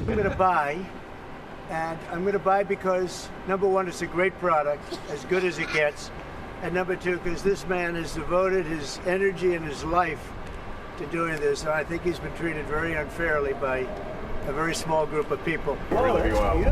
I'm going to buy, and I'm going to buy because, number one, it's a great product, as good as it gets, and number two, because this man has devoted his energy and his life to doing this, and I think he's been treated very unfairly by a very small group of people. Really Beautiful.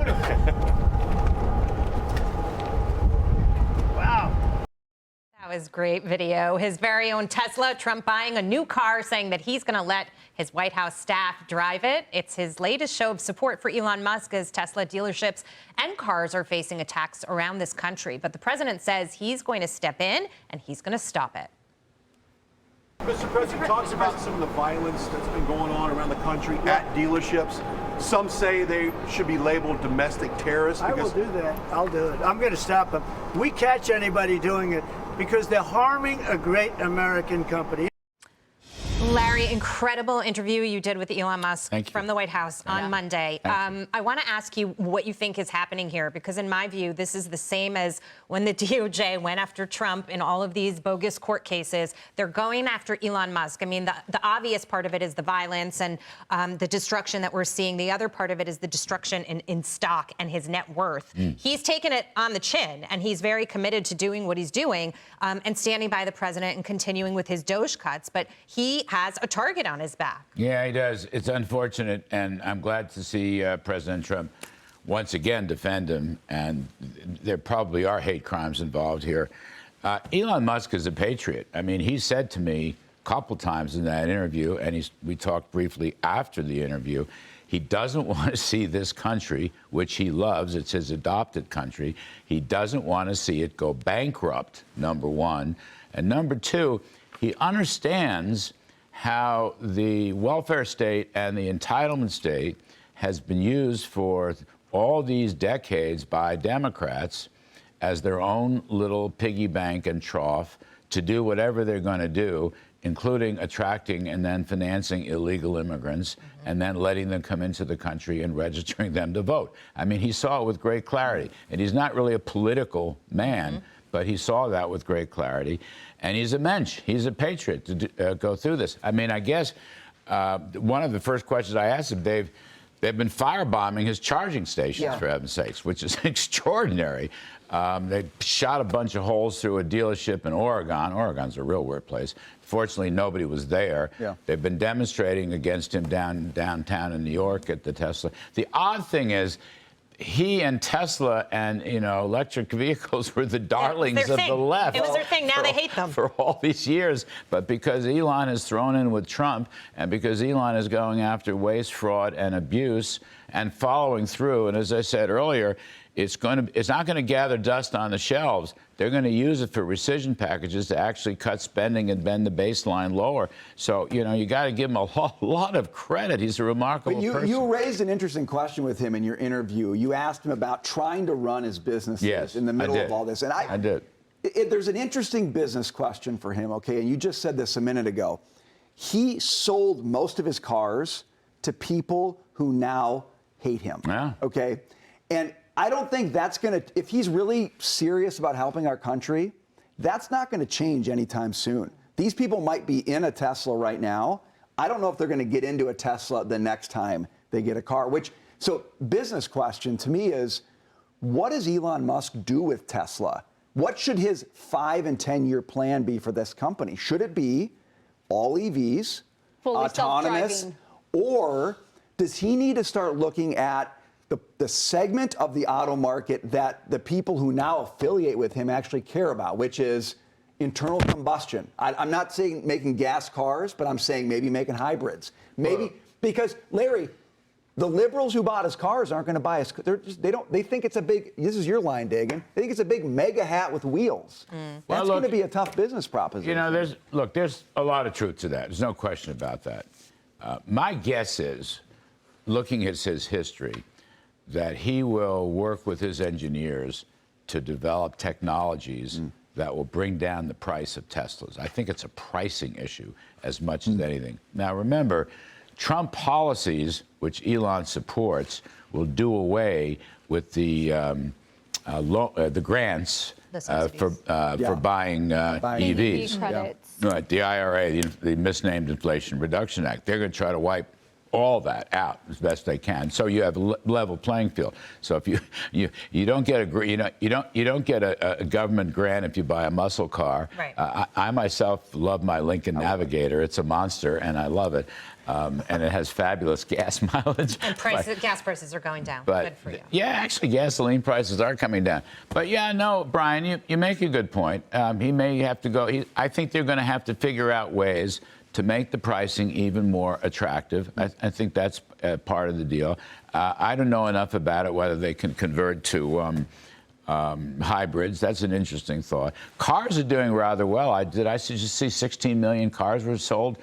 That was great video. His very own Tesla, Trump buying a new car, saying that he's going to let his White House staff drive it. It's his latest show of support for Elon Musk as Tesla dealerships and cars are facing attacks around this country. But the president says he's going to step in and he's going to stop it. Mr. President talks about some of the violence that's been going on around the country at dealerships. Some say they should be labeled domestic terrorists. I will do that. I'll do it. I'm going to stop them. We catch anybody doing it because they're harming a great American company. Larry, incredible interview you did with Elon Musk from the White House on Monday. I want to ask you what you think is happening here, because in my view, this is the same as when the DOJ went after Trump in all of these bogus court cases. They're going after Elon Musk. I mean, the obvious part of it is the violence and the destruction that we're seeing. The other part of it is the destruction in stock and his net worth. He's taken it on the chin, and he's very committed to doing what he's doing and standing by the president and continuing with his Doge cuts. But he has a target on his back. Yeah, he does. It's unfortunate, and I'm glad to see President Trump once again defend him, and there probably are hate crimes involved here. Elon Musk is a patriot. I mean, he said to me a couple times in that interview, and we talked briefly after the interview, he doesn't want to see this country, which he loves, it's his adopted country, he doesn't want to see it go bankrupt, number one. And number two, he understands how the welfare state and the entitlement state has been used for all these decades by Democrats as their own little piggy bank and trough to do whatever they're going to do, including attracting and then financing illegal immigrants and then letting them come into the country and registering them to vote. I mean, he saw it with great clarity. And he's not really a political man, but he saw that with great clarity. And he's a mensch. He's a patriot to go through this. I mean, I guess one of the first questions I asked him, they've been firebombing his charging stations, for heaven's sakes, which is extraordinary. They shot a bunch of holes through a dealership in Oregon. Oregon's a real weird place. Fortunately, nobody was there. They've been demonstrating against him downtown in New York at the Tesla. The odd thing is, he and Tesla and, electric vehicles were the darlings of the left. It was their thing. Now they hate them. For all these years. But because Elon has thrown in with Trump and because Elon is going after waste, fraud, and abuse and following through, and as I said earlier, it's not going to gather dust on the shelves. They're going to use it for rescission packages to actually cut spending and bend the baseline lower. So, you got to give him a lot of credit. He's a remarkable person. You raised an interesting question with him in your interview. You asked him about trying to run his businesses in the middle of all this. And I did. There's an interesting business question for him, okay? And you just said this a minute ago. He sold most of his cars to people who now hate him, okay? And I don't think that's going to, if he's really serious about helping our country, that's not going to change anytime soon. These people might be in a Tesla right now. I don't know if they're going to get into a Tesla the next time they get a car, so business question to me is, what does Elon Musk do with Tesla? What should his 5- and 10-year plan be for this company? Should it be all EVs, fully autonomous, or does he need to start looking at the segment of the auto market that the people who now affiliate with him actually care about, which is internal combustion? I'm not saying making gas cars, but I'm saying maybe making hybrids. Maybe because, Larry, the liberals who bought his cars aren't going to buy his. They think it's a big. This is your line, Dagan. They think it's a big mega hat with wheels. That's going to be a tough business proposition. There's a lot of truth to that. There's no question about that. My guess is, looking at his history, that he will work with his engineers to develop technologies that will bring down the price of Teslas. I think it's a pricing issue as much as anything. Now, remember, Trump policies, which Elon supports, will do away with the grants for buying EVs. Credits. Right, the IRA, the misnamed Inflation Reduction Act. They're going to try to wipe all that out as best they can, so you have a level playing field. So if you don't get a government grant if you buy a muscle car. Right. I myself love my Lincoln Navigator. It's a monster, and I love it. And it has fabulous gas mileage. And gas prices are going down. But, good for you. yeah, actually, gasoline prices are coming down. But yeah, no, Brian, you make a good point. He may have to go. I think they're going to have to figure out ways to make the pricing even more attractive. I think that's part of the deal. I don't know enough about it, whether they can convert to hybrids. That's an interesting thought. Cars are doing rather well. Did I just see 16 million cars were sold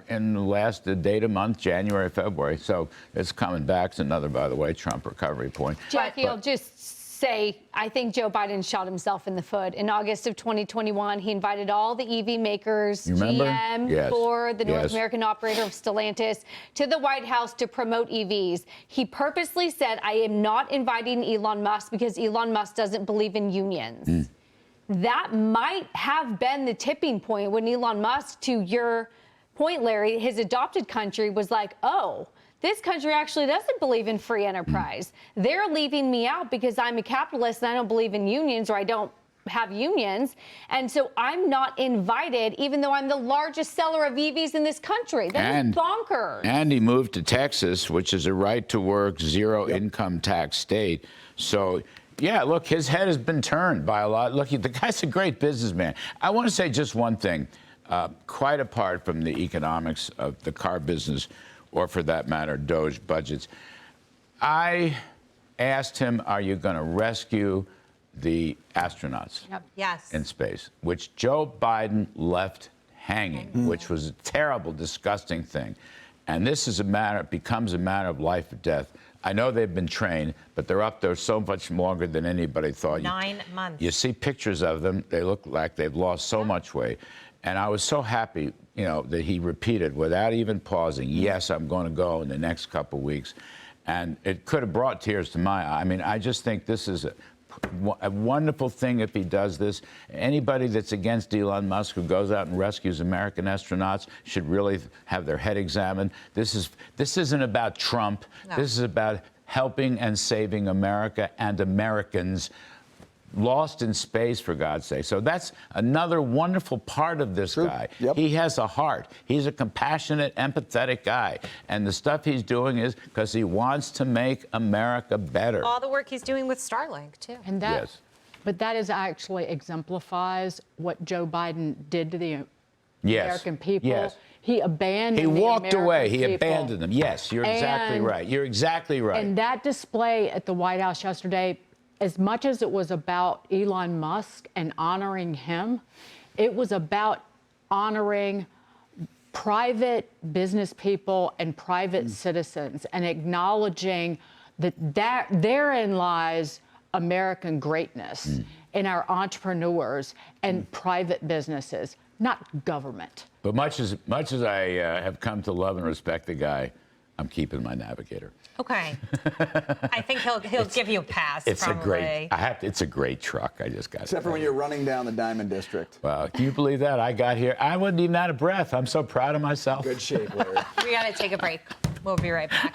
in the last data month, January, February. So it's coming back. It's another, by the way, Trump recovery point. Jackie, I'll just say, I think Joe Biden shot himself in the foot. In August of 2021, he invited all the EV makers, GM, Yes. Ford, the North Yes. American operator of Stellantis, to the White House to promote EVs. He purposely said, I am not inviting Elon Musk because Elon Musk doesn't believe in unions. That might have been the tipping point when Elon Musk, to your point, Larry, his adopted country was like, oh, this country actually doesn't believe in free enterprise. They're leaving me out because I'm a capitalist and I don't believe in unions, or I don't have unions. And so I'm not invited, even though I'm the largest seller of EVs in this country. That is bonkers. And he moved to Texas, which is a right-to-work, zero-income tax state. So, yeah, look, his head has been turned by a lot. Look, the guy's a great businessman. I want to say just one thing. Quite apart from the economics of the car business, or for that matter, DOGE budgets, I asked him, are you going to rescue the astronauts in space, which Joe Biden left hanging, which was a terrible, disgusting thing. And this is becomes a matter of life or death. I know they've been trained, but they're up there so much longer than anybody thought. 9 months. You see pictures of them. They look like they've lost so much weight. And I was so happy, that he repeated without even pausing, yes, I'm going to go in the next couple of weeks. And it could have brought tears to my eye. I mean, I just think this is a wonderful thing if he does this. Anybody that's against Elon Musk who goes out and rescues American astronauts should really have their head examined. This isn't about Trump. No. This is about helping and saving America and Americans lost in space, for God's sake. So that's another wonderful part of this guy. Yep. He has a heart. He's a compassionate, empathetic guy. And the stuff he's doing is because he wants to make America better. All the work he's doing with Starlink, too. And but that is actually exemplifies what Joe Biden did to the American people. Yes. He abandoned He walked the away. American He people. abandoned them. Yes, you're exactly right. You're exactly right. And that display at the White House yesterday, as much as it was about Elon Musk and honoring him, it was about honoring private business people and private citizens and acknowledging that therein lies American greatness in our entrepreneurs and private businesses, not government. But much as I have come to love and respect the guy, I'm keeping my Navigator. Okay. I think he'll give you a pass. It's probably. it's a great truck. I just got. Except for when you're running down the Diamond District. Well, can you believe that? I got here. I wasn't even out of breath. I'm so proud of myself. Good shape, Larry. We got to take a break. We'll be right back.